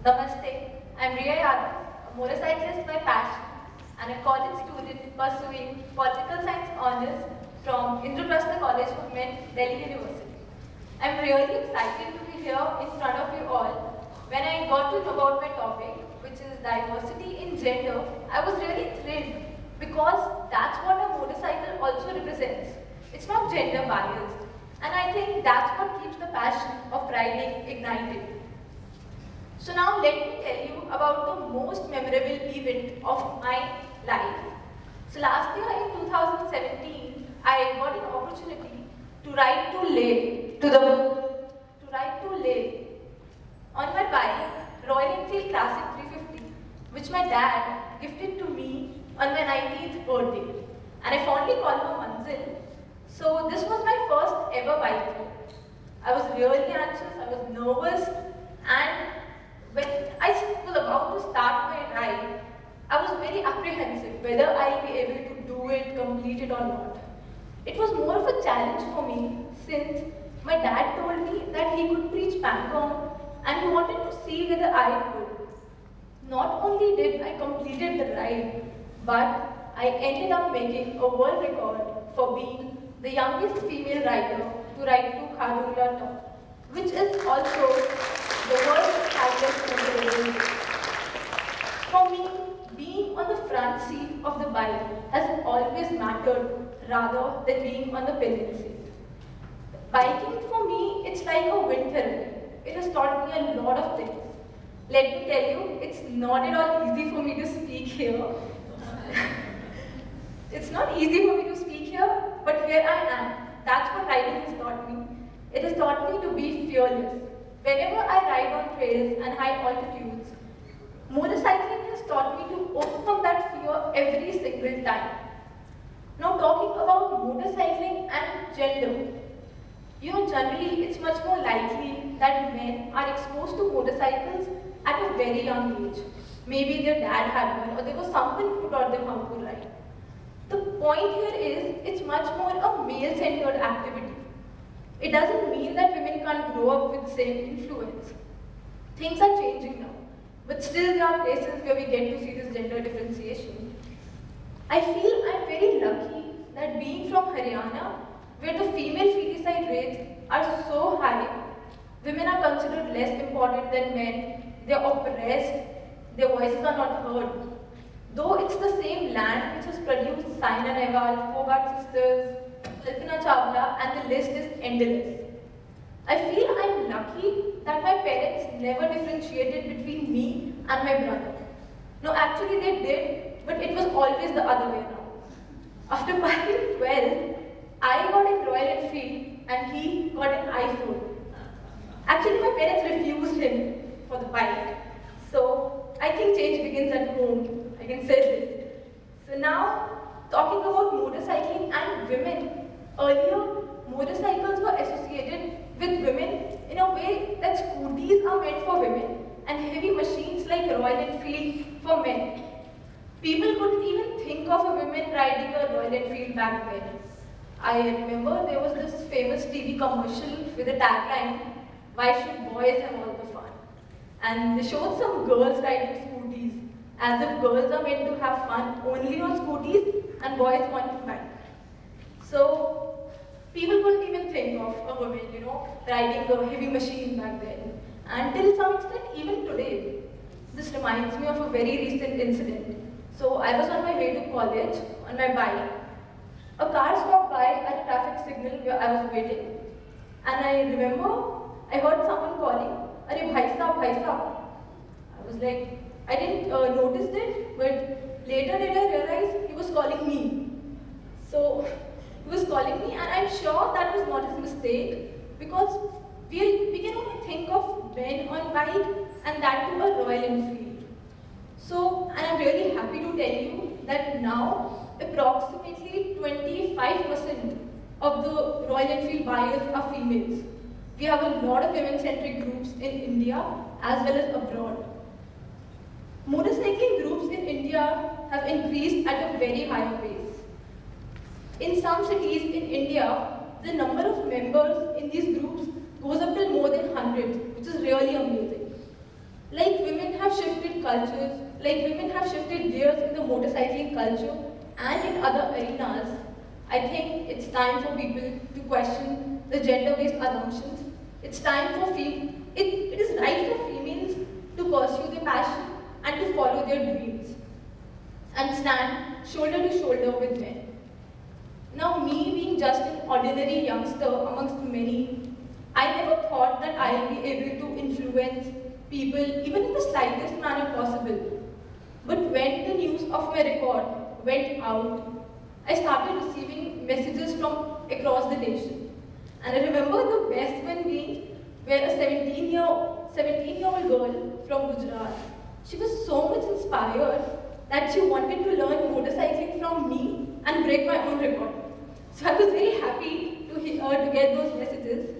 Namaste, I'm Riya Yadav, a motorcyclist by passion and a college student pursuing political science honors from Indraprastha College for Men, Delhi University. I'm really excited to be here in front of you all. When I got to know about my topic, which is diversity in gender, I was really thrilled because that's what a motorcycle also represents. It's not gender biased, and I think that's what keeps the passion of riding ignited. So now let me tell you about the most memorable event of my life. So last year in 2017, I got an opportunity to ride to Leh on my bike, Royal Enfield Classic 350, which my dad gifted to me on my 19th birthday. And I fondly call her Manzil. So this was my first ever bike trip. I was really anxious, I was nervous, and when I was about to start my ride, I was very apprehensive whether I'll be able to do it, complete it or not. It was more of a challenge for me since my dad told me that he could preach Pangong and he wanted to see whether I could. Not only did I completed the ride, but I ended up making a world record for being the youngest female rider to ride to Khardungla top, which is also the world's highest motorable. For me, being on the front seat of the bike has always mattered rather than being on the pillion seat. Biking for me, it's like a wind therapy. It has taught me a lot of things. Let me tell you, it's not at all easy for me to speak here. It's not easy for me to speak here, but here I am. That's what riding has taught me. It has taught me to be fearless. Whenever I ride on trails and high altitudes, motorcycling has taught me to overcome that fear every single time. Now talking about motorcycling and gender, generally it's much more likely that men are exposed to motorcycles at a very young age. Maybe their dad had one or there was someone who taught them how to ride. The point here is, it's much more a male-centered activity. It doesn't mean that women can't grow up with the same influence. Things are changing now, but still there are places where we get to see this gender differentiation. I feel I'm very lucky that being from Haryana, where the female feticide rates are so high, women are considered less important than men, they're oppressed, their voices are not heard. Though it's the same land which has produced Saina Nehwal, Fogart sisters, Kalpana Chawla, and the list is endless. I feel I'm lucky that my parents never differentiated between me and my brother. No, actually they did, but it was always the other way around. After passing 12, I got a Royal Enfield and he got an iPhone. Actually, my parents refused him for the bike. So I think change begins at home. I can say this. So now, talking about motorcycling and women, earlier motorcycles were associated with women in a way that scooties are meant for women and heavy machines like Royal Enfield for men. People couldn't even think of a woman riding a Royal Enfield back then. I remember there was this famous TV commercial with a tagline, "Why should boys have all the fun?" And they showed some girls riding scooties, as if girls are meant to have fun only on scooties and boys on bike. So people couldn't even think of a woman, riding a heavy machine back then. And till some extent, even today. This reminds me of a very recent incident. So I was on my way to college on my bike. A car stopped by at a traffic signal where I was waiting. And I remember I heard someone calling, "Arey bhai sahab." I was like, I didn't notice it, but later did I realize he was calling me. So he was calling me, and I'm sure that was not his mistake because we can only think of men on bike and that too a Royal Enfield. So, and I'm really happy to tell you that now approximately 25% of the Royal Enfield buyers are females. We have a lot of women-centric groups in India as well as abroad. Motorcycling groups in India have increased at a very high pace. In some cities in India, the number of members in these groups goes up till more than 100, which is really amazing. Like women have shifted cultures, like women have shifted gears in the motorcycling culture and in other arenas, I think it's time for people to question the gender-based assumptions. It's time for it is right for females to pursue their passion and to follow their dreams and stand shoulder to shoulder with men. Now, me being just an ordinary youngster amongst many, I never thought that I would be able to influence people even in the slightest manner possible. But when the news of my record went out, I started receiving messages from across the nation. And I remember the best one being where a 17-year-old girl from Gujarat, she was so much inspired that she wanted to learn motorcycling from me and break my own record. So I was very happy to get those messages.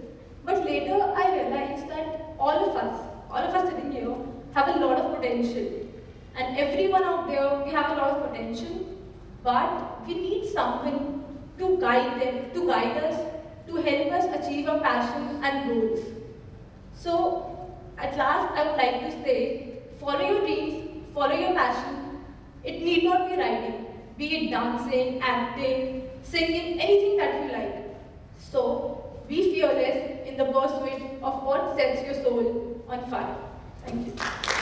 But later I realized that all of us sitting here have a lot of potential. And everyone out there, we have a lot of potential, but we need someone to guide us, to help us achieve our passion and goals. So, at last I would like to say, follow your dreams, follow your passion. It need not be riding, be it dancing, acting, singing, anything that you like. So, be fearless in the pursuit of what sets your soul on fire. Thank you.